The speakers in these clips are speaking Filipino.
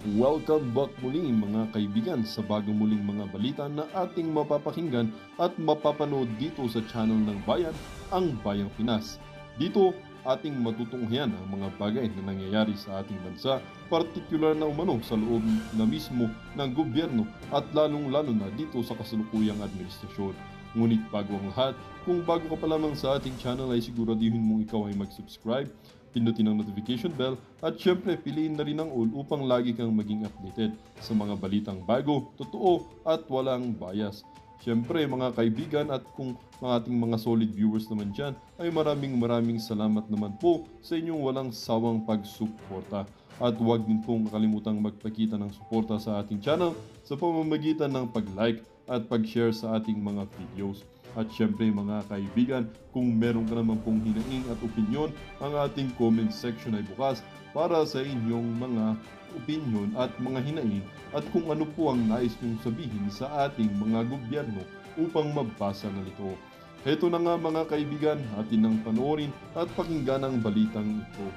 Welcome back muli mga kaibigan sa bagong muling mga balita na ating mapapakinggan at mapapanood dito sa channel ng Bayan, ang Bayang Pinas. Dito ating matutunghayan ang mga bagay na nangyayari sa ating bansa, partikular na umano sa loob na mismo ng gobyerno at lalong-lalo na dito sa kasalukuyang administrasyon. Ngunit bago ang lahat, kung bago ka pa lamang sa ating channel ay siguraduhin mong ikaw ay mag-subscribe, pindutin ang notification bell at syempre piliin na rin ang all upang lagi kang maging updated sa mga balitang bago, totoo at walang bias. Syempre mga kaibigan at kung mga ating mga solid viewers naman dyan ay maraming salamat naman po sa inyong walang sawang pagsuporta. At huwag din pong kalimutang magpakita ng suporta sa ating channel sa pamamagitan ng pag-like at pag-share sa ating mga videos. At syempre mga kaibigan, kung meron ka naman pong hinaing at opinyon, ang ating comment section ay bukas para sa inyong mga opinyon at mga hinaing at kung ano po ang nais nyong sabihin sa ating mga gobyerno upang mabasa na ito. Heto na nga mga kaibigan, atin nang panoorin at pakinggan ang balitang ito.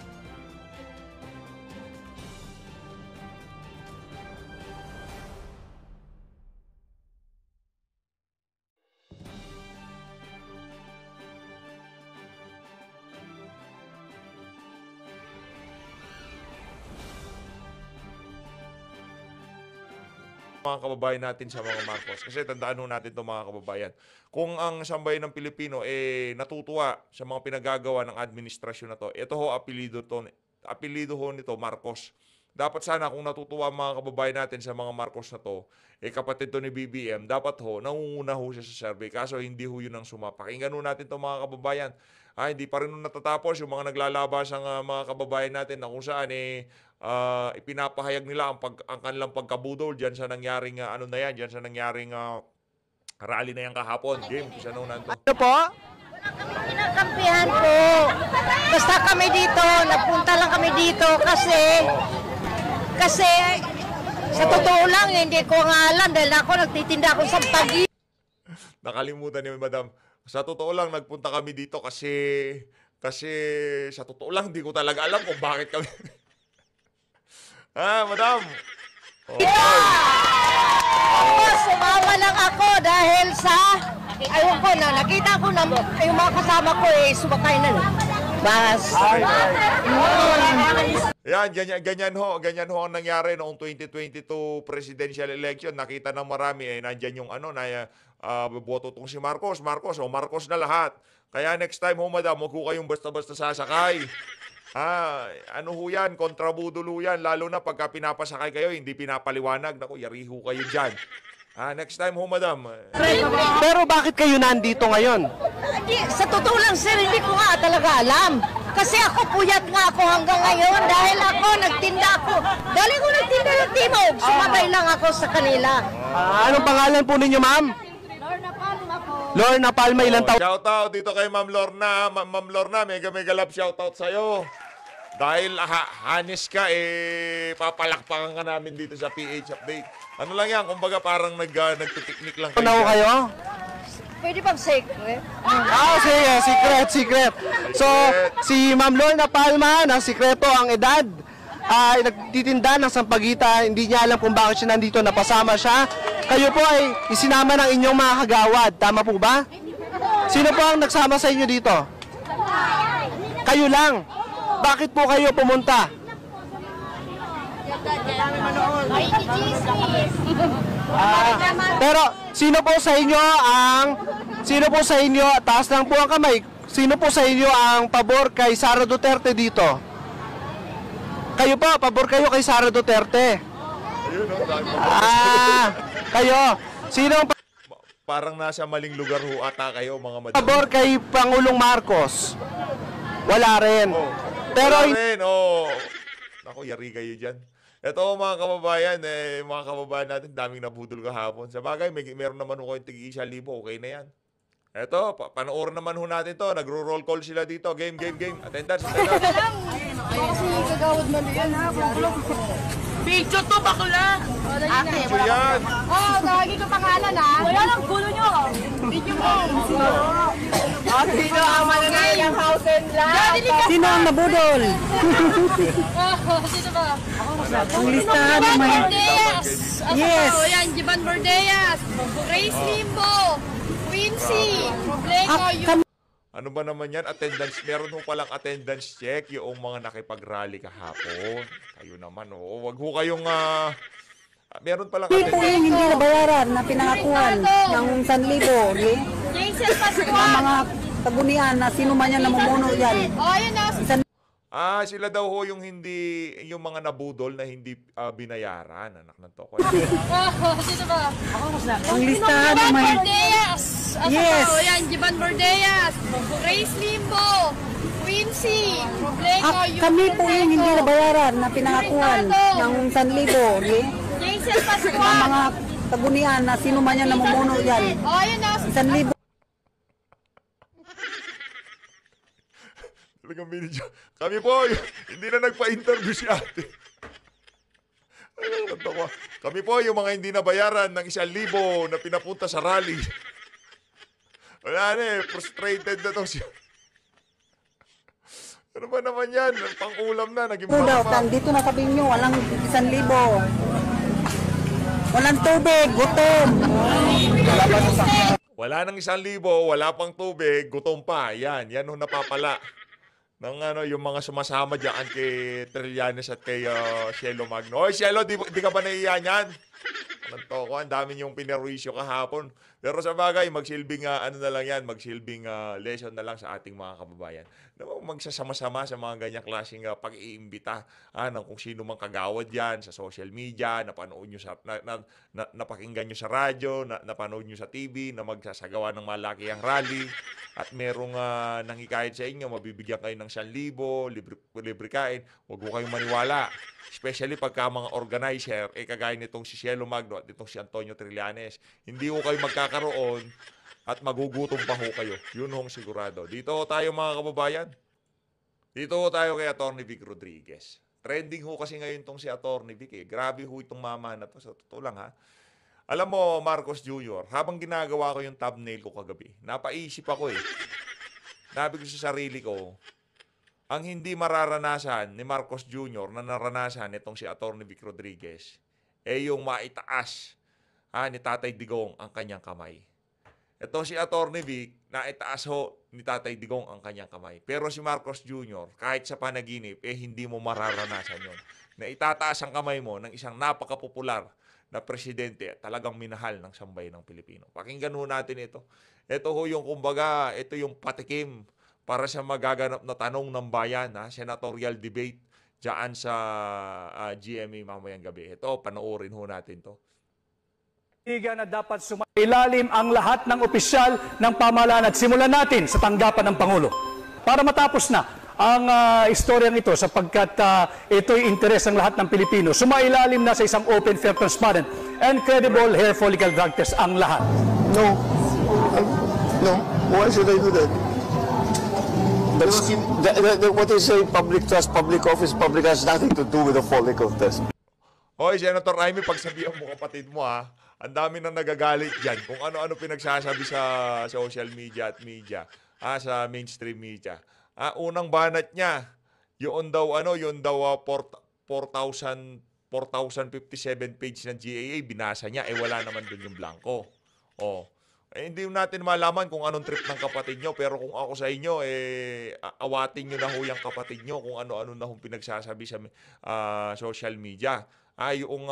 Mga kababayan natin sa mga Marcos. Kasi tandaan ho natin ito mga kababayan. Kung ang sambayan ng Pilipino natutuwa sa mga pinagagawa ng administrasyon na to, ito ho apelido ho nito Marcos. Dapat sana kung natutuwa ang mga kababayan natin sa mga Marcos na to, kapatid to ni BBM, dapat ho, nangunguna ho siya sa survey. Kaso hindi ho yun ang suma. Pakinggan ho natin ito mga kababayan. Hindi pa rin natatapos yung mga naglalabas ang mga kababayan natin na kung saan ipinapahayag nila ang kanilang pagkabudol diyan sa nangyaring diyan sa nangyaring rally na yan kahapon. Game, isa nung nanto. Ano po? Kinakampihan po. Basta kami dito, nagpunta lang kami dito kasi sa totoo lang hindi ko nga alam dahil ako nagtitinda ako sa pagi. Nakalimutan ni Madam. Sa totoo lang nagpunta kami dito kasi sa totoo lang hindi ko talaga alam kung bakit kami Madam. Ako, sumawa lang ako dahil sa ayun ko na nakita ko na yung mga kasama ko sumakay na. Bas. Yan, ganyan ho ang nangyari noong 2022 presidential election. Nakita ng marami nandiyan yung boto tong si Marcos na lahat. Kaya next time ho Madam, huwag ho kayong basta-basta sasakay. Ano ho yan, kontrabudulo yan, lalo na pagka pinapasakay kayo, hindi pinapaliwanag. Naku, yari ho kayo dyan. Next time ho Madam. Pero bakit kayo nandito ngayon? Sa totoo lang sir, hindi ko nga talaga alam. Kasi ako puyat nga ako hanggang ngayon dahil ako nagtinda ako. Dahil ako nagtinda ng timog, sumabay lang ako sa kanila. Anong pangalan po ninyo, ma'am? Lorna Palma po. Lorna Palma, ilang taon? Shoutout dito kay Ma'am Lorna. Ma'am Lorna, mega love shoutout sa'yo. Dahil hanis ka, papalakpakan ka namin dito sa PH Update. Ano lang yan, kumbaga parang nagtipiknik lang kayo. Ano kayo? Pwede bang secret? Sige, secret. So, si Ma'am Lorna Palma, na sikreto ang edad, ay nagtitinda ng sampagita, hindi niya alam kung bakit siya nandito, napasama siya. Kayo po ay isinama ng inyong mga kagawad, tama po ba? Sino po ang nagsama sa inyo dito? Kayo lang. Bakit po kayo pumunta? Pero sino po sa inyo, taas lang po ang kamay, sino po sa inyo ang pabor kay Sara Duterte dito? Kayo po, pabor kayo kay Sara Duterte. Kayo, sino ang parang nasa maling lugar ho ata kayo mga Madam. pabor kay Pangulong Marcos? Wala rin. Pero Naku, yari kayo dyan. Ito mga kababayan, mga kababayan natin, daming nabudol kahapon. Sa bagay, meron naman ho kayong tig-1,000, okay na yan. Ito, panoorin naman ho natin to. Nagro-roll call sila dito. Game. Attendance. Kasi gagawad man yan ha. Picture to, bakla! Ate, So yan. tawagin ko pangalan ha. Wala lang, gulo nyo! Video mo! Sino ang mananayang house and land? sino ang nabudol? Sino ba? natin. Ang listahan ng mga... Bordeas! Yes. O yan, Jivan Bordeas, Grace Limbo, Quincy, Problema, kami Ano ba naman yan? Attendance. Meron ho palang attendance check yung mga nakipag-rally kahapon. Kayo naman, oo. Wag ho kayong... meron palang po attendance. yung hindi nabayaran na pinangakuan ng 1,000 Jason ng Pascual. mga kabunian na sino man yan namumuno yan. O, yan na. Sila daw ho yung hindi, yung mga nabudol na hindi binayaran. Anak ng toko. Sino ba? Ang listahan ng Jivan mga... Bordeas! Yes. O yan, Jivan Bordeas, Grace Limbo, Quincy, Problema, kami po yung hindi nabayaran na pinangakuan ng 1,000 Jason ng Pascual. mga kabunian na sino man yan namumuno yan. O, yan na. 1,000. Talagang binidyo. Kami po, hindi na nagpa-interview si ate. Ay, nagtaka. Kami po, yung mga hindi nabayaran ng 1,000 na pinapunta sa rally. Wala na eh, frustrated na to siya. Ano ba naman yan? Pang-ulam na, naging Ito daw, palama. dito na sabihin nyo, walang 1,000. Walang tubig, gutom. Wala nang 1,000, wala pang tubig, gutom pa. Yan ho napapala. Ng yung mga sumasama diyan kay Trillanes at kay Cielo Magno. Oy, Cielo, di ka ba naiiyan yan? Anong toko, ang dami niyong pinerwisyo kahapon. Pero sa bagay, magsilbing na lang yan, magsilbing lesson na lang sa ating mga kababayan. Magsasama-sama sa mga ganyang klaseng pag-iimbita ng kung sino mang kagawad yan sa social media, napanood nyo sa, napakinggan nyo sa radyo, napanood nyo sa TV, na magsasagawa ng malaki ang rally, at merong nanghikayat sa inyo, mabibigyan kayo ng 1,000, libre kain, huwag mo kayong maniwala. Especially pagka mga organizer, kagaya nitong si Cielo Magno at nitong si Antonio Trillanes, hindi ho kayo magkakaroon at magugutom pa ho kayo. Yun hong sigurado. Dito ho tayo mga kababayan. Dito ho tayo kay Atty. Vic Rodriguez. Trending ho kasi ngayon tong si Atty. Vic eh. Grabe ho itong mama na to. Sa totoo lang ha. Alam mo, Marcos Jr., habang ginagawa ko yung thumbnail ko kagabi, napaisip ako eh. Nabi ko sa sarili ko, ang hindi mararanasan ni Marcos Jr. na naranasan itong si Atty. Vic Rodriguez yung maitaas ni Tatay Digong ang kanyang kamay. Ito si Atty. Vic, naitaas ho ni Tatay Digong ang kanyang kamay. Pero si Marcos Jr., kahit sa panaginip, hindi mo mararanasan yon. Na itataas ang kamay mo ng isang napakapopular na presidente, talagang minahal ng sambayan ng Pilipino. Pakinggan ho natin ito. Ito ho yung kumbaga, ito yung patikim para sa magaganap na tanong ng bayan, senatorial debate dyan sa GMA mamayang gabi. Ito, panoorin ho natin to. Na dapat sumailalim ang lahat ng opisyal ng pamahalaan at simulan natin sa tanggapan ng Pangulo. Para matapos na ang istoryang ito sapagkat ito'y interes ng lahat ng Pilipino. Sumailalim na sa isang open, fair, transparent, and credible hair follicle drug test ang lahat. No. No. Why should I do that? What they say, public trust, public office, public has nothing to do with the follicle test. Hoy, Senator Amy, pagsabihan mo kapatid mo ang dami nang nagagalit dyan kung ano-ano pinagsasabi sa social media at media, sa mainstream media. Unang banat niya, yun daw 4,057 page ng GAA, binasa niya, wala naman dun yung blanco. Hindi natin malaman kung anong trip ng kapatid nyo, pero kung ako sa inyo, awatin nyo na ho yung kapatid nyo kung ano-ano na hong pinagsasabi sa social media. Yung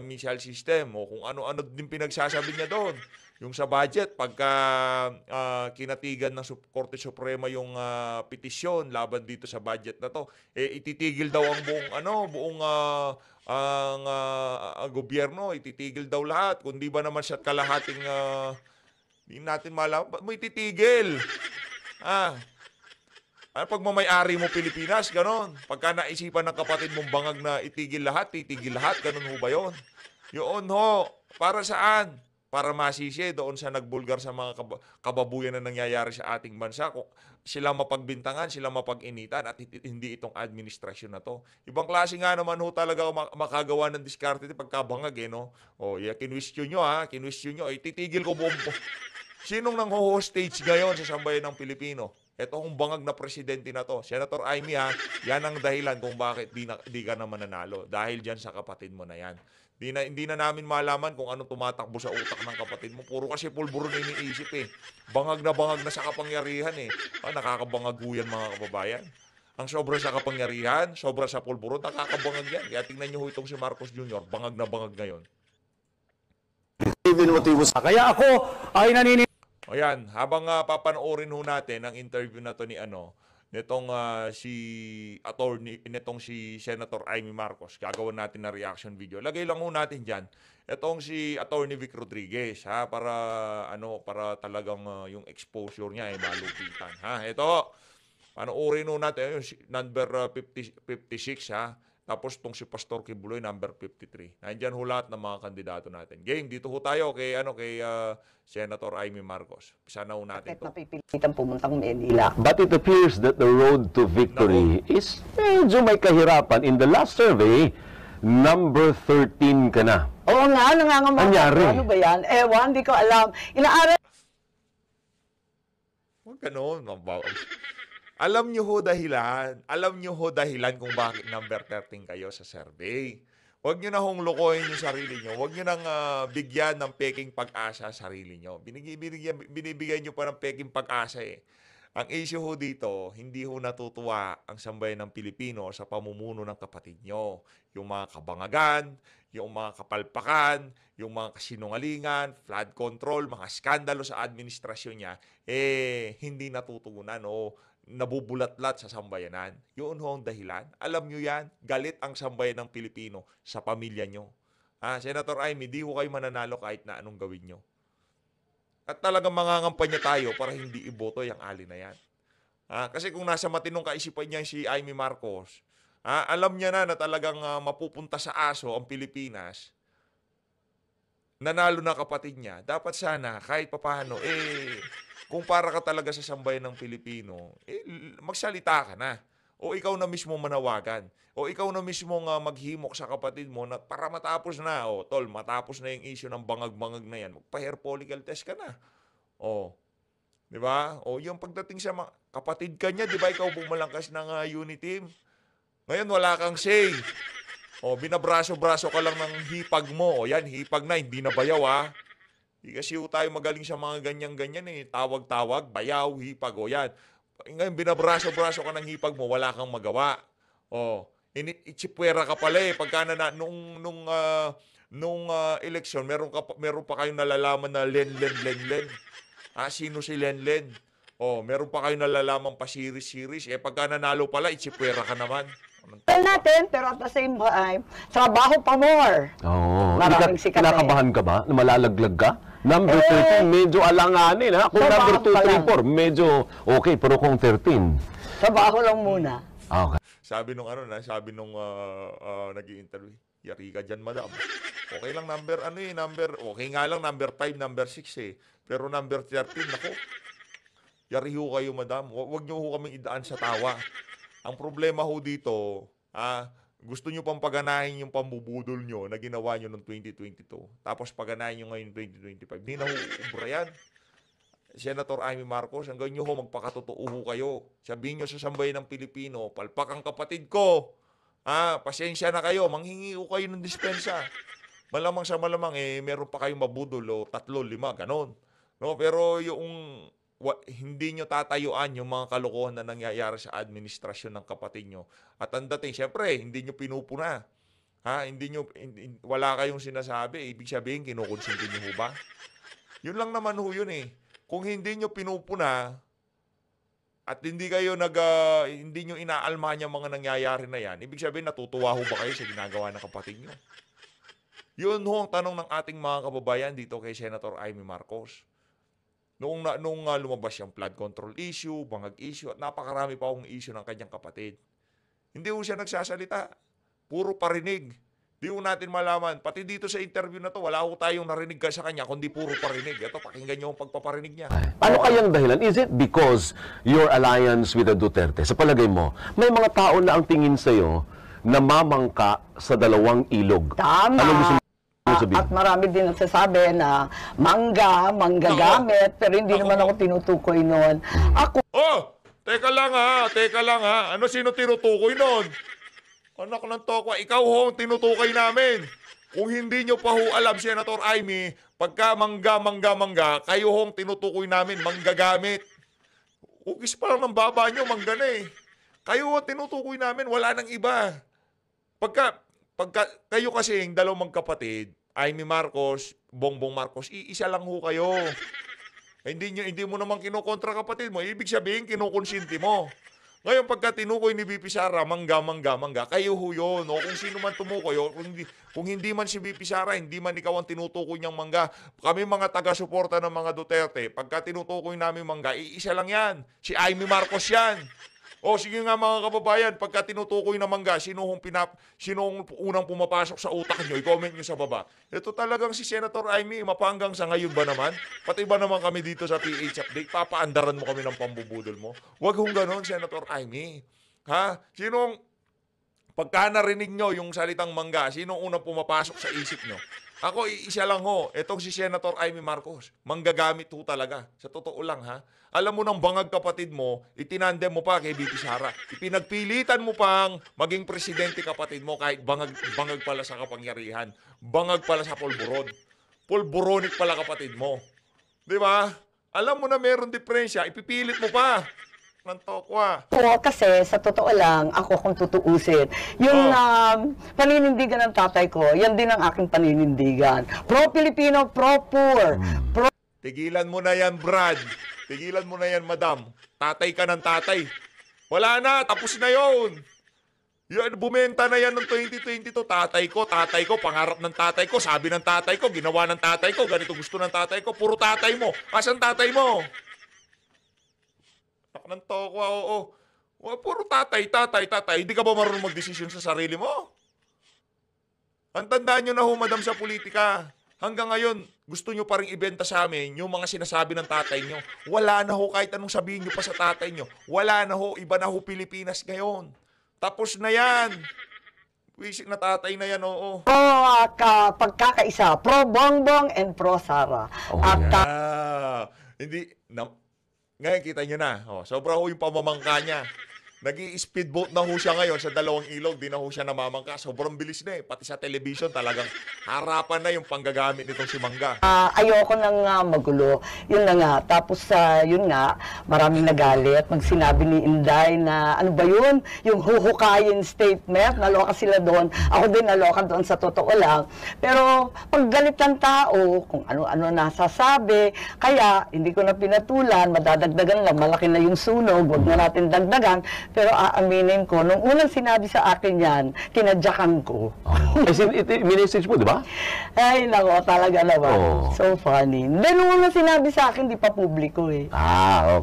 missile system, o kung ano-ano din pinagsasabi niya doon. Yung sa budget, pagka kinatigan ng Korte Suprema yung petisyon laban dito sa budget na to, ititigil daw ang buong gobyerno, ititigil daw lahat. Kundi ba naman siya kalahating hindi natin malaman, ba't mo ititigil? Pag mamay-ari mo Pilipinas, ganon. Pagka naisipan ng kapatid mong bangag na itigil lahat, titigil lahat, ganon ho ba yun? Yun ho, para saan? Para masisi doon sa nagbulgar sa mga kababuyan na nangyayari sa ating bansa. Kung sila mapagbintangan, sila mapag-initan, at hindi itong administrasyon na to. Ibang klase nga naman ho talaga makagawa ng diskarte pagkabangag no? Kinwestiyon nyo kinwestiyon nyo, titigil ko buong. Sinong nang hostage ngayon sa sambayan ng Pilipino? Etong bangag na presidente na to, Senator Amy ha, yan ang dahilan kung bakit di ka na mananalo. Dahil dyan sa kapatid mo na yan. Hindi na namin malaman kung ano tumatakbo sa utak ng kapatid mo. Puro kasi pulburo na iniisip eh. Bangag na sa kapangyarihan eh. Nakakabangaguyan mga kababayan. Ang sobra sa kapangyarihan, sobra sa pulburo, nakakabangag yan. Kaya tingnan nyo itong si Marcos Jr., bangag na bangag ngayon. Kaya ako ay naniniwala. O yan, habang papanoorin ho natin ang interview na to ni nitong si Senator Amy Marcos, gagawin natin na reaction video. Lagay lang ho natin diyan itong si Attorney Vic Rodriguez para talagang yung exposure niya ay malupitan ha. Ito, panoorin ho natin yung number 56 ha. Tapos itong si Pastor Kibuloy, number 53. Nandiyan ho lahat ng mga kandidato natin. Game, dito ho tayo kay Senator Amy Marcos. Pisa na ho natin ito. Napipilitan pumuntang Manila. But it appears that the road to victory is medyo may kahirapan. In the last survey, number 13 ka na. Oo nga, nangangamata. Anyari? Ano ba yan? Ewan, di ko alam. Inaaral. Huwag ganun. Alam nyo ho dahilan kung bakit number 13 kayo sa survey. Huwag nyo na hong lokohin yung sarili nyo. Huwag nyo nang bigyan ng peking pag-asa sa sarili nyo. Binibigyan nyo pa ng peking pag-asa eh. Ang issue ho dito, hindi ho natutuwa ang sambayan ng Pilipino sa pamumuno ng kapatid nyo. Yung mga kabangagan, yung mga kapalpakan, yung mga kasinungalingan, flood control, mga skandalo sa administrasyon niya, hindi natutugunan o nabubulat-lat sa sambayanan. Yun ho ang dahilan. Alam nyo yan, galit ang sambayan ng Pilipino sa pamilya nyo. Senator Amy, di ho kayo mananalo kahit na anong gawin nyo. At talagang mangangampanya tayo para hindi iboto yung ali na yan. Kasi kung nasa matinong kaisipan niya si Amy Marcos, alam niya na talagang mapupunta sa aso ang Pilipinas, nanalo na kapatid niya, dapat sana kahit papaano, kung para ka talaga sa sambayan ng Pilipino, magsalita ka na. O ikaw na mismo manawagan. O ikaw na mismo maghimok sa kapatid mo na para matapos na. O tol, matapos na yung issue ng bangag-bangag na yan. Magpa-hair follicle test ka na. O, di ba? O yung pagdating sa kapatid ka niya, di ba ikaw bumalangkas ng unit team? Ngayon wala kang say. O, binabraso-braso ka lang ng hipag mo. O yan, hipag na, hindi na bayaw Di kasi tayo magaling sa mga ganyan-ganyan Tawag-tawag, bayaw, hipag, o yan. Ngayon, binabraso-braso ka ng hipag mo, wala kang magawa. O, ichipwera ka pala Pagka nung eleksyon, meron pa kayong nalalaman na Len. Sino si Len? O, meron pa kayong nalalaman pa series. Pagka nanalo pala, ichipwera ka naman. Natin, pero at the same time, trabaho pa more. Oo. Maraming sikat Kinakabahan ka ba? Malalaglag ka? Number 13, medyo alanganin Kung number 2, 3, 4, medyo okay. Pero kung 13. Trabaho lang muna. Okay. Sabi nung nag-i-interview, yari ka dyan, madam. Okay lang okay nga lang number 5, number 6 Pero number 13, nako. Yari ho kayo, madam. Huwag nyo ho kaming idaan sa tawa. Ang problema ho dito, gusto nyo pang paganahin yung pambubudol nyo na ginawa nyo noong 2022. Tapos paganahin nyo ngayon 2025. Hindi na ho ubra yan. Senator Amy Marcos, hanggang nyo ho magpakatotoo ho kayo. Sabihin nyo sa sambayan ng Pilipino, palpak ang kapatid ko. Pasensya na kayo, manghingi ho kayo ng dispensa. Malamang sa malamang, meron pa kayong mabudol o 3, 5, ganon. No, pero yung hindi nyo tatayuan yung mga kalokohan na nangyayari sa administrasyon ng kapatid nyo. At ang dating, syempre, hindi nyo pinupuna. Wala kayong sinasabi. Ibig sabihin, kinukonsinti nyo ba? Yun lang naman ho yun Kung hindi nyo pinupuna at hindi nyo inaalman yung mga nangyayari na yan, ibig sabihin, natutuwa ho ba kayo sa ginagawa ng kapatid nyo? Yun ho ang tanong ng ating mga kababayan dito kay Senator Amy Marcos. Nung lumabas yung flood control issue, bangag issue, at napakarami pa akong issue ng kanyang kapatid. Hindi ho siya nagsasalita. Puro parinig. Di ho natin malaman. Pati dito sa interview na to, wala ho tayong narinig sa kanya, kundi puro parinig. Ito, pakinggan nyo ang pagpaparinig niya. Ano kayang dahilan? Is it because your alliance with the Duterte, sa palagay mo, may mga tao na ang tingin sa'yo na mamangka sa 2 ilog? Tama. Ano gusto mo? At marami din nagsasabi na manggagamit, pero hindi naman ako tinutukoy noon. Ako, Teka lang ha. Ano, sino tinutukoy nun? Anak ng tokwa, ikaw ho ang tinutukoy namin. Kung hindi nyo pa ho alam, Senator Amy, pagka mangga, kayo ho ang tinutukoy namin, manggagamit. Ugis pa lang ng baba nyo, mangga na eh. Kayo ho ang tinutukoy namin, wala nang iba. Pagka kayo kasi yung dalawang magkapatid, Amy Marcos, Bongbong Marcos, iisa lang ho kayo. Hindi mo naman kinukontra kapatid mo, ibig sabihin kinukonsinti mo. Ngayon, pagka tinukoy ni VP Sara, mangga, kayo ho yun. O kung sino man tumukoy, o kung hindi man si VP Sara, hindi man ikaw ang tinutukoy niyang mangga. Kami mga taga-suporta ng mga Duterte, pagka tinutukoy namin mangga, iisa lang yan. Si Amy Marcos yan. O sige nga mga kababayan, pagka tinutukoy na mangga, sino unang pumapasok sa utak nyo? I-comment nyo sa baba. Ito talagang si Senator Amy, mapanggang sa ngayon ba naman? Pati ba naman kami dito sa PH Update, papaandaran mo kami ng pambubudol mo? Huwag hong ganon, Senator Amy. Ha? Pagka narinig nyo yung salitang mangga, sinong unang pumapasok sa isip nyo? Ako, isa lang ho. Itong si Senator Amy Marcos. Manggagamit ho talaga. Sa totoo lang, ha? Alam mo ng bangag kapatid mo, itinandem mo pa kay VP Sara. Ipinagpilitan mo pang maging presidente kapatid mo kahit bangag pala sa kapangyarihan. Bangag pala sa pulburon. Pulburonic pala kapatid mo. Di ba? Alam mo na meron diferensya, ipipilit mo pa. Ng tokwa. Oo, kasi sa totoo lang, ako kung tutuusin, yung paninindigan ng tatay ko, yan din ang aking paninindigan. Pro-Filipino, pro-poor. Tigilan mo na yan, Brad. Tigilan mo na yan, madam. Tatay ka ng tatay. Wala na, tapos na yun. Bumenta na yan noong 2022. Tatay ko, pangarap ng tatay ko, sabi ng tatay ko, ginawa ng tatay ko, ganito gusto ng tatay ko, puro tatay mo. Asan tatay mo? Ng tokwa, oo. Puro tatay. Hindi ka ba marunong magdesisyon sa sarili mo? Ang tandaan nyo na ho, madam, sa politika. Hanggang ngayon, gusto nyo pa rin ibenta sa amin yung mga sinasabi ng tatay nyo. Wala na ho kahit anong sabihin nyo pa sa tatay nyo. Wala na ho, iba na ho Pilipinas ngayon. Tapos na yan. Wisik na tatay na yan, oo. Pagkakaisa, pro-Bongbong and pro-Sara. Ngayon, kita nyo na. Sobra ho yung pamamangka niya. Nag-i-speedboat na ho siya ngayon sa dalawang ilog. Di na ho siya namamangka. Sobrang bilis na eh. Pati sa television talagang harapan na yung panggagamit nitong si Mangga. Ayoko nang magulo. Yun na nga. Tapos yun nga, maraming nagalit. Sinabi ni Inday na ano ba yun? Yung huhukayin statement. Naloka sila doon. Ako din naloka doon sa totoo lang. Pero pag galit ng tao, kung ano-ano nasasabi, kaya hindi ko na pinatulan, madadagdagan lang, malaki na yung sunog, huwag na natin dagdagan. Pero aaminin ko, nung unang sinabi sa akin yan, kinadyakan ko. Minessage mo, di ba? Ay, nako, talaga naman. So funny. Then, nung unang sinabi sa akin, di pa publiko eh.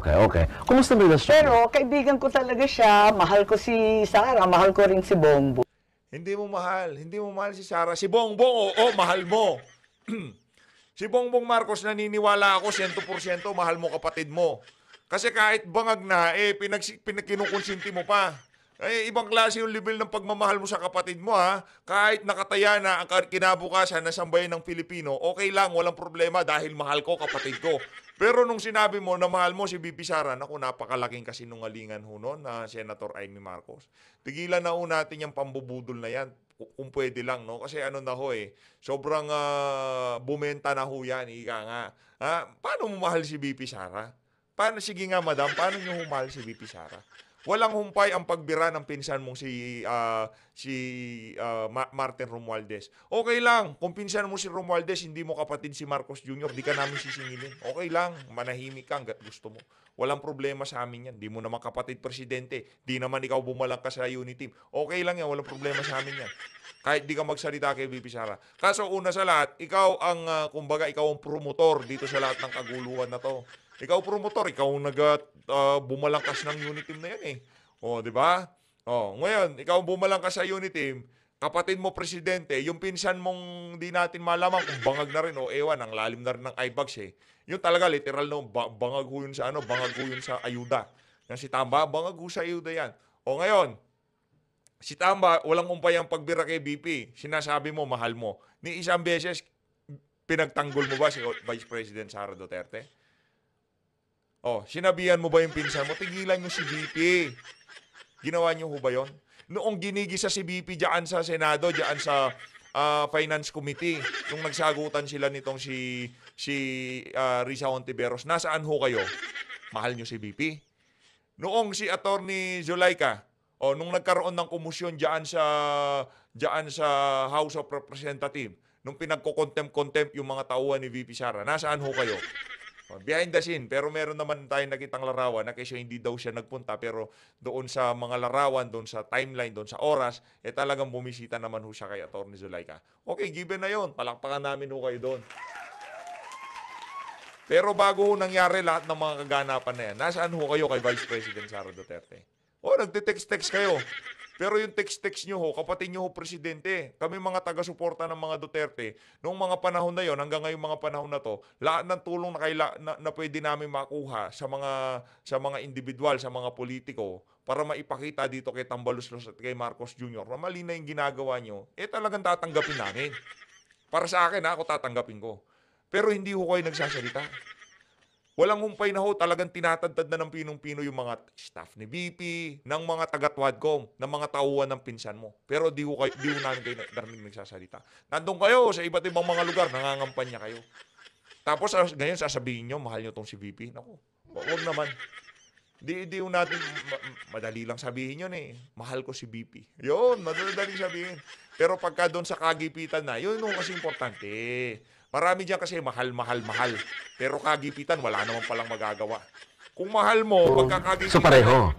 Okay. Kumusta mo relasyon? Pero, kaibigan ko talaga siya. Mahal ko si Sara, mahal ko rin si Bongbong. Hindi mo mahal si Sara. Si Bongbong, oo, mahal mo. Si Bongbong Marcos, naniniwala ako, 100% mahal mo kapatid mo. Kasi kahit bangag na, kinukonsinti mo pa. Ibang klase yung level ng pagmamahal mo sa kapatid mo, ha? Kahit nakataya na ang kinabukasan na sambayan ng Pilipino, okay lang, walang problema dahil mahal ko kapatid ko. Pero nung sinabi mo na mahal mo si VP Sara, naku, napakalaking kasinungalingan ho nun na Senator Amy Marcos. Tigilan na ho natin yung pambubudol na yan, kung pwede lang, no? Kasi ano na ho sobrang bumenta na ho yan, ika nga. Paano mo mahal si VP Sara? Sige nga, madam, paano nyo humahal si VP Sara? Walang humpay ang pagbira ng pinsan mong si Martin Romualdez. Okay lang, kung pinsan mo si Romualdez, hindi mo kapatid si Marcos Jr., di ka namin sisingilin. Okay lang, manahimik ka hanggat gusto mo. Walang problema sa amin yan. Di mo naman kapatid presidente. Di naman ikaw bumalang ka sa unit team. Okay lang yan, walang problema sa amin yan. Kahit di ka magsalita kay VP Sara. Kaso una sa lahat, ikaw ang, ikaw ang promotor dito sa lahat ng kaguluhan na to. Ikaw promotor, ikaw ang bumalangkas ng unit team na yan di ba? Ngayon, ikaw ang bumalangkas sa unit team, kapatid mo presidente, yung pinsan mong di natin malaman kung bangag na rin ewan, ang lalim na rin ng eyebags Yung talaga literal bangag ho yun sa ayuda. Yan si Tamba, bangag ho sa ayuda yan. Ngayon, si Tamba, walang umpay ang pagbira kay BP. Sinasabi mo, mahal mo. Ni isang beses, pinagtanggol mo ba si Vice President Sara Duterte? Sinabihan mo ba yung pinsan mo? Tigilan nyo si VP. Ginawa nyo ho ba yun? Noong ginigisa si VP dyan sa Senado, dyan sa Finance Committee, nung nagsagutan sila nitong si Risa Hontiveros, nasaan ho kayo? Mahal nyo si VP? Noong si Attorney Zulaika, nung nagkaroon ng komusyon dyan sa House of Representatives, nung pinagko-contempt yung mga tauhan ni VP Sara, nasaan ho kayo? Behind the scene, pero meron naman tayong nakitang larawan na kasi hindi daw siya nagpunta, pero doon sa mga larawan, doon sa timeline, doon sa oras, talagang bumisita naman ho siya kay Atty. Zulaika. Okay, given na yon, palakpakan namin ho kayo doon. Pero bago ho nangyari lahat ng mga kaganapan na yan, nasaan ho kayo kay Vice President Sara Duterte? Nagte-text kayo. Pero yung text nyo ho, kapatid nyo ho presidente, kami mga taga-suporta ng mga Duterte, noong mga panahon na yon, hanggang ngayong mga panahon na to, lahat ng tulong na pwede namin makuha sa mga individual, sa mga politiko, para maipakita dito kay Tambaluslos at kay Marcos Jr. na mali na yung ginagawa nyo, talagang tatanggapin namin. Para sa akin, ako tatanggapin ko. Pero hindi ho kayo nagsasalita. Walang humpay na ho, talagang tinatadtad na ng pinong-pino yung mga staff ni BP, ng mga taga-Twadcom, ng mga tauhan ng pinsan mo. Pero di ho namin kayo narinig nagsasalita. Nandun kayo sa iba't ibang mga lugar, nangangampanya kayo. Tapos ngayon sasabihin nyo, mahal nyo tong si VP. Naku, huwag naman. Di ho natin, madali lang sabihin yun mahal ko si BP. Yun, madali sabihin. Pero pagka doon sa kagipitan na, yun kasi importante. Marami dyan kasi mahal. Pero kagipitan, wala naman palang magagawa. Kung mahal mo, pagkakagipitan... So pareho.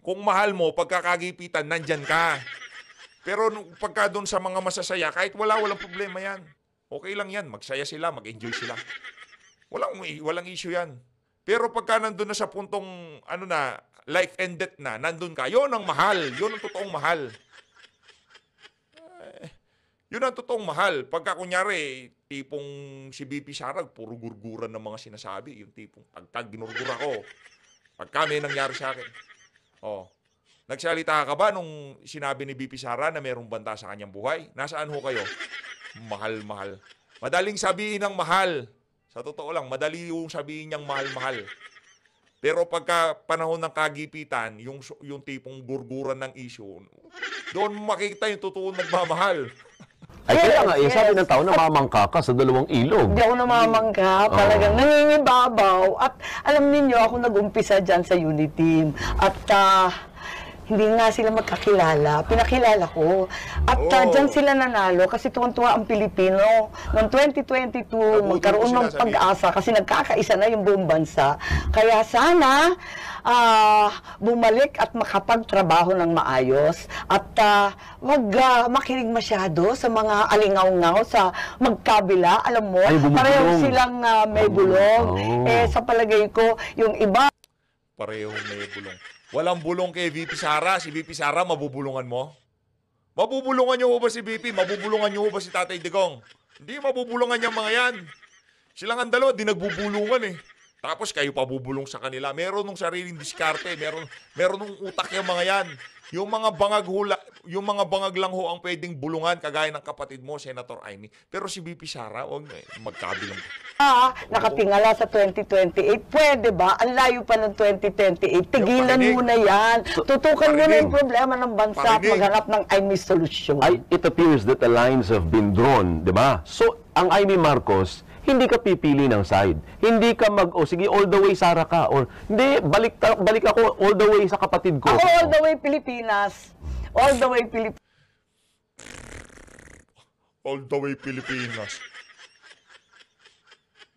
Kung mahal mo, pagkakagipitan, nandyan ka. Pero pagka doon sa mga masasaya, kahit walang problema yan. Okay lang yan, magsaya sila, mag-enjoy sila. Walang issue yan. Pero pagka nandun na sa puntong, life and death na, nandun ka, yun ang mahal. Yun ang totoong mahal. Yun ang totoong mahal. Pagka kunyari, tipong si BP Sarag, puro gurguran ng mga sinasabi. Yung tipong pagka ginurgur ako, pagka may nangyari sa akin. Nagsalita ka ba nung sinabi ni BP Sara na mayroong banta sa kanyang buhay? Nasaan ho kayo? Mahal. Madaling sabihin ng mahal. Sa totoo lang, madali yung sabihin niyang mahal. Pero pagka panahon ng kagipitan, yung tipong gurguran ng issue, doon makikita yung totoong nagmamahal. Ay, kaya nga, sabi ng tao, namamangka ka sa dalawang ilog. Hindi ako namamangka, talagang nangingibabaw. At alam ninyo, ako nag-umpisa dyan sa Uniteam. At hindi nga sila magkakilala. Pinakilala ko. At dyan sila nanalo kasi tuwan-tuwa ang Pilipino. Noong 2022, magkaroon ng pag-asa kasi nagkakaisa na yung buong bansa. Kaya sana bumalik at makapagtrabaho ng maayos at wag makinig masyado sa mga alingaw-ngaw sa magkabila. Alam mo, pareho silang may bulong. Sa palagay ko, yung iba... Parehong may bulong. Walang bulong kay VP Sara. Si VP Sara, mabubulungan mo? Mabubulungan niyo ba si VP? Mabubulungan niyo ba si Tatay Digong? Hindi mabubulungan niya mga yan. Silang ang dalawa, di nagbubulungan Tapos kayo pa bubulong sa kanila. Meron nung sariling diskarte. Meron nung utak yung mga yan. Yung mga bangag lang ho ang pwedeng bulungan kagaya ng kapatid mo, Senator Amy. Pero si VP Sara, huwag magkabilang. Nakatingala sa 2028. Pwede ba? Ang layo pa ng 2028. Tigilan muna yan. Tutukan muna yung problema ng bansa at maghanap ng Amy solution. It appears that the lines have been drawn, di ba? So, ang Amy Marcos, hindi ka pipili ng side. Hindi ka sige, all the way Sara ka. Or, hindi, balik ako all the way sa kapatid ko. Ako all the way Pilipinas. All the way Pilipinas. All the way Pilipinas.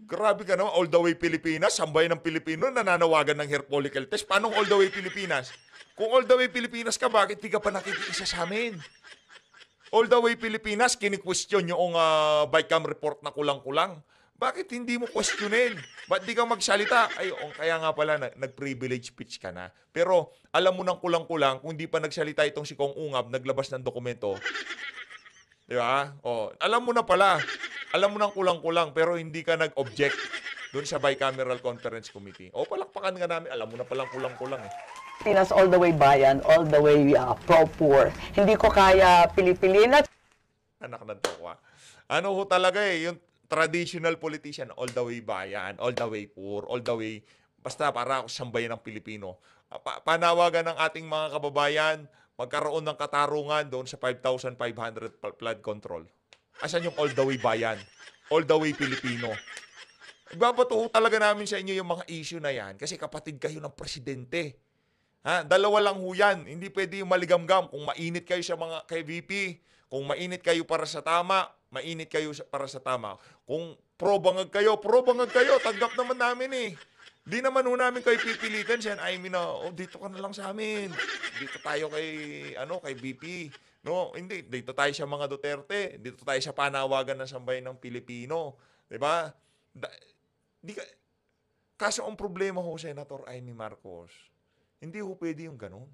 Grabe ka naman, all the way Pilipinas. Sambay ng Pilipino, nananawagan ng hair follicle test. Paano all the way Pilipinas? Kung all the way Pilipinas ka, bakit di ka pa nakikiisa sa amin? All the way Pilipinas, kini-question yung Bicam report na kulang-kulang. Bakit hindi mo questionin? Ba't di ka magsalita? Kaya nga pala, nag-privilege speech ka na. Pero alam mo nang kulang-kulang, kung di pa nagsalita itong si Kong Ungab, naglabas ng dokumento. Di ba? Alam mo na pala. Alam mo nang kulang-kulang, pero hindi ka nag-object doon sa Bicameral Conference Committee. Palakpakan nga namin. Alam mo na palang kulang-kulang Pinas all the way bayan, all the way pro-poor. Hindi ko kaya Pilipinas. Anak ng tokwa. Ano ho talaga yung traditional politician, all the way bayan, all the way poor, all the way basta para ako sambayan ng Pilipino. Panawagan ng ating mga kababayan, magkaroon ng katarungan doon sa 5,500 flood control. Asan yung all the way bayan? All the way Pilipino. Ibabato talaga namin sa inyo yung mga issue na yan kasi kapatid kayo ng presidente. Ha? Dalawa lang ho yan. Hindi pwede yung maligamgam. Kung mainit kayo sa mga kay VP, kung mainit kayo para sa tama, mainit kayo para sa tama. Kung pro-bangag kayo, tanggap naman namin eh. Di naman ho namin kayo pipilitan siya. I mean, dito ka na lang sa amin. Dito tayo kay VP. No, hindi. Dito tayo sa mga Duterte. Dito tayo sa panawagan ng sambayan ng Pilipino. Diba? Kaso ang problema ho, Senator Amy Marcos, hindi ho pwede yung ganun.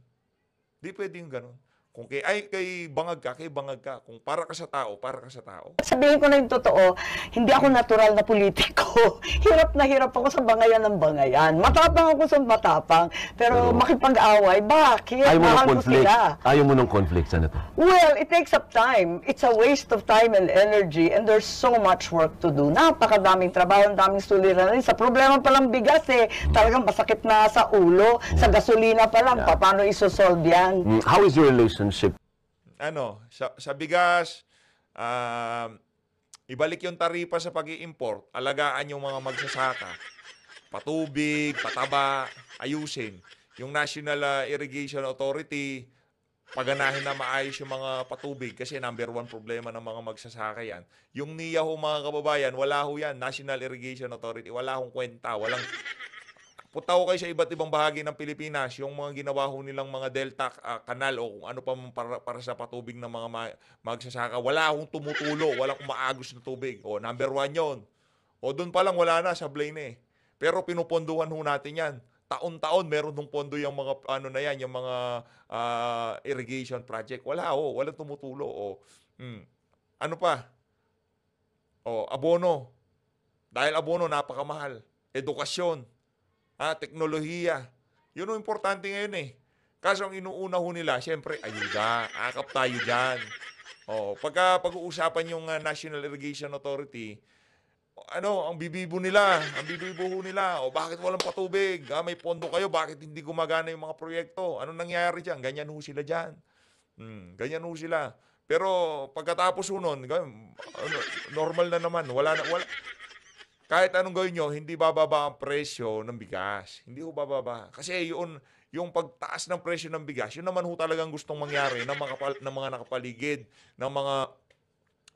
Hindi pwede yung ganun. Kung kay bangag ka. Kung para ka sa tao, para ka sa tao. Sabihin ko na yung totoo, hindi ako natural na politiko. Hirap na hirap ako sa bangayan ng bangayan. Matapang ako sa matapang. Pero makipag-away, bakit? Ayaw mo ng Mahal ko conflict. sila. Ayaw mo ng conflict, Senator. Well, it takes up time. It's a waste of time and energy and there's so much work to do. Napakadaming trabaho, ang daming suliranin. Sa problema pa lang bigas talagang masakit na sa ulo. Sa gasolina pa lang, paano isosolve yan? How is your relationship? Sa bigas, ibalik yung taripa sa pag-i-import, alagaan yung mga magsasaka, patubig, pataba, ayusin. Yung National Irrigation Authority, paganahin na maayos yung mga patubig kasi number 1 problema ng mga magsasaka yan. Yung NIA ho mga kababayan, wala ho yan. National Irrigation Authority, wala hong kwenta, walang... Punta ko kayo sa iba't ibang bahagi ng Pilipinas, yung mga ginawa ho nilang mga delta, kanal o kung ano pa para sa patubig ng mga magsasaka, wala akong tumutulo, walang umaagos na tubig. O, number 1 yon. O, doon pa lang wala na, sablay na eh. Pero pinuponduhan ho natin yan. Taon-taon meron ng pondo yung mga, yung mga irrigation project. Walang tumutulo. O, ano pa? O, abono. Dahil abono, napakamahal. Edukasyon. Teknolohiya. Yun ang importante ngayon eh. Kaso ang inuuna ho nila, siyempre, ayuda. Akap tayo dyan. Pag-uusapan yung National Irrigation Authority, ang bibibo ho nila. Bakit walang patubig? May pondo kayo, bakit hindi gumagana yung mga proyekto? Anong nangyayari dyan? Ganyan ho sila dyan. Ganyan ho sila. Pero pagkatapos ho nun, normal na naman. Wala. Kahit anong gawin nyo, hindi bababa ang presyo ng bigas. Hindi ho bababa. Kasi yung pagtaas ng presyo ng bigas, yun naman ho talagang gustong mangyari ng mga nakapaligid, ng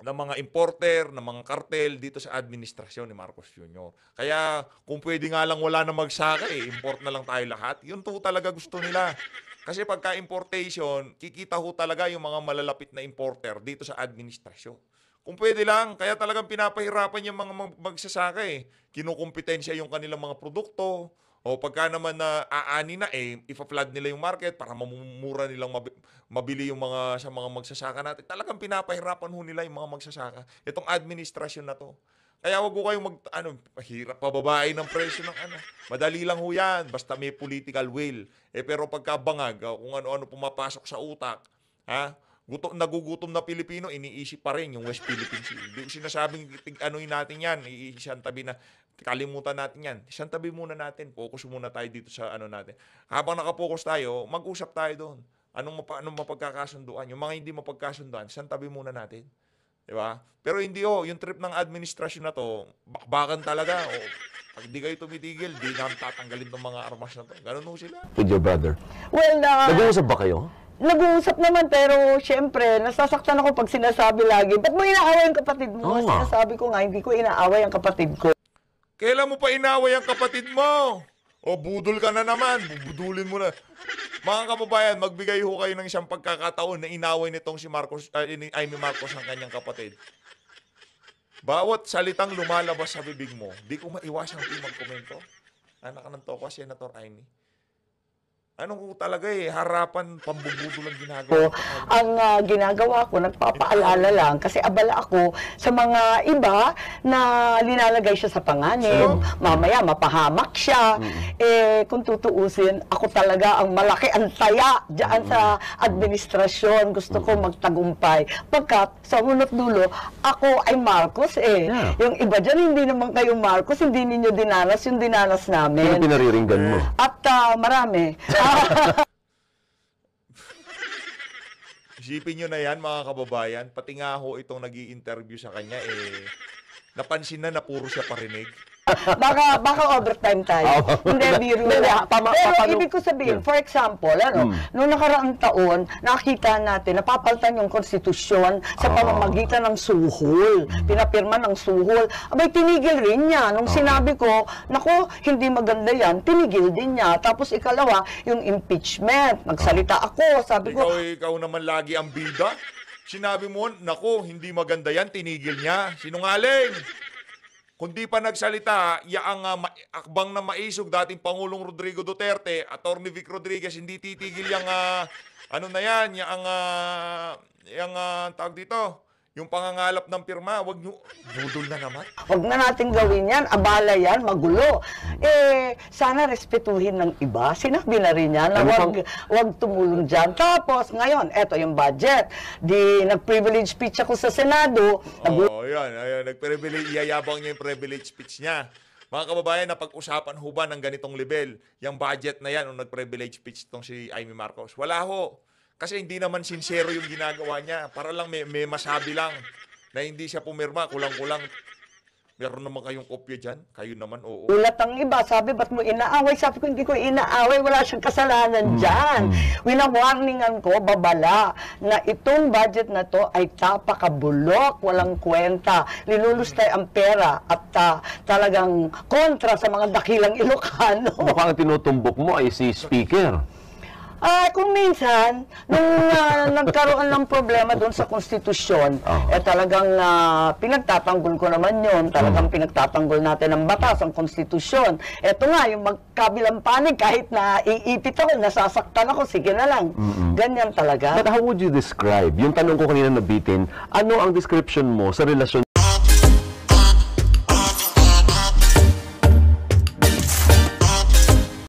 mga importer, ng mga kartel dito sa administrasyon ni Marcos Jr. Kaya kung pwede nga lang wala na magsaka, import na lang tayo lahat. Yun to talaga gusto nila. Kasi pagka importation, kikita ho talaga yung mga malalapit na importer dito sa administrasyon. Kung pwede lang, kaya talagang pinapahirapan yung mga magsasaka Kinukumpetensya yung kanilang mga produkto. O pagka naman na aani na ipa-flood nila yung market para mamumura nilang mabili yung sa mga magsasaka natin. Talagang pinapahirapan ho nila yung mga magsasaka. Itong administrasyon na to. Kaya wag ko kayong hirap pababain ng presyo ng Madali lang ho yan, basta may political will. Pero pagka bangag, kung ano-ano pumapasok sa utak, nagugutom na Pilipino, iniisip pa rin yung West Philippine Sea. Hindi ko sinasabing natin yan, isang tabi na, kalimutan natin yan. Isang tabi muna natin, focus muna tayo dito sa natin. Habang nakapokus tayo, mag-usap tayo doon. Anong mapagkakasunduan? Yung mga hindi mapagkasunduan, isang tabi muna natin. Diba? Pero hindi yung trip ng administrasyon na to, bakbakan talaga. Pag di kayo tumitigil, di namin tatanggalin ng mga armas na to. Ganun ho sila. With your brother. Well, nag-uusap ba kayo? Nag-uusap naman, pero syempre, nasasaktan ako pag sinasabi lagi, ba't mo inaaway ang kapatid mo? Sinasabi ko nga, hindi ko inaaway ang kapatid ko. Kailan mo pa inaaway ang kapatid mo? Budol ka na naman. Bubudulin mo na. Mga kababayan, magbigay ho kayo ng isang pagkakataon na inaway nitong si Amy Marcos ang kanyang kapatid. Bawat salitang lumalabas sa bibig mo, di ko maiwasang magkomento. Anak ka ng toko, Senator Amy. talaga harapan, pambubudol ang ginagawa. ko. Ang ginagawa ko, nagpapaalala lang kasi abala ako sa mga iba na linalagay siya sa panganib. Mamaya, mapahamak siya. Kung tutuusin, ako talaga ang malaki ang taya dyan sa administrasyon. Gusto ko magtagumpay. Pagkat, sa unot dulo, ako ay Marcos Yung iba dyan, hindi naman kayo Marcos, hindi ninyo dinanas yung dinanas namin. Sino pinariringgan mo? At marami. Isipin nyo na yan, mga kababayan. Pati nga ho itong nag-i-interview sa kanya, napansin na puro siya parinig. Baka overtime tayo. Hindi, biro. Pero ibig ko sabihin, for example, noong nakaraang taon, nakita natin, napapaltan yung konstitusyon sa pamamagitan ng suhol. Pinapirma ng suhol. Abay, tinigil rin niya. Nung sinabi ko, nako, hindi maganda yan, tinigil din niya. Tapos ikalawa, yung impeachment. Nagsalita ako, sabi ko, Ikaw naman lagi ang bida. Sinabi mo, nako, hindi maganda yan, tinigil niya. Sinungaling. Kung di pa nagsalita, yaang akbang na maisog dating Pangulong Rodrigo Duterte, Atty. Vic Rodriguez, hindi titigil yung, tawag dito, yung pangangalap ng pirma, wag nyo, budol na naman. Wag na natin gawin yan, abala yan, magulo. Sana respetuhin ng iba. Sinabi na rin yan na wag tumulong dyan. Tapos, ngayon, eto yung budget. Nag-privilege speech ako sa Senado. Yan, nag-privilege, iyayabang niya yung privilege speech niya. Mga kababayan, napag-usapan ho ba ng ganitong level? Yung budget na yan, nung nag-privilege speech itong si Amy Marcos. Wala ho. Kasi hindi naman sincero yung ginagawa niya. Para lang may masabi lang na hindi siya pumirma. Kulang-kulang. Meron naman kayong kopya dyan. Kayo naman, oo. Ulat ang iba. Sabi, ba't mo inaaway? Sabi ko, hindi ko inaaway. Wala siyang kasalanan dyan. Winawarningan ko, babala, na itong budget na to ay tapakabulok, walang kwenta. Linulustay ang pera at talagang kontra sa mga dakilang Ilocano. Mukhang tinutumbok mo ay si Speaker. Kung minsan, nung nagkaroon ng problema doon sa konstitusyon, talagang pinagtatanggol ko naman yun. Talagang pinagtatanggol natin ang batas, ang konstitusyon. Eto nga, yung magkabilang panig, kahit na iipit ako, nasasaktan ako, sige na lang. Ganyan talaga. But how would you describe, yung tanong ko kanina nabitin, ano ang description mo sa relasyon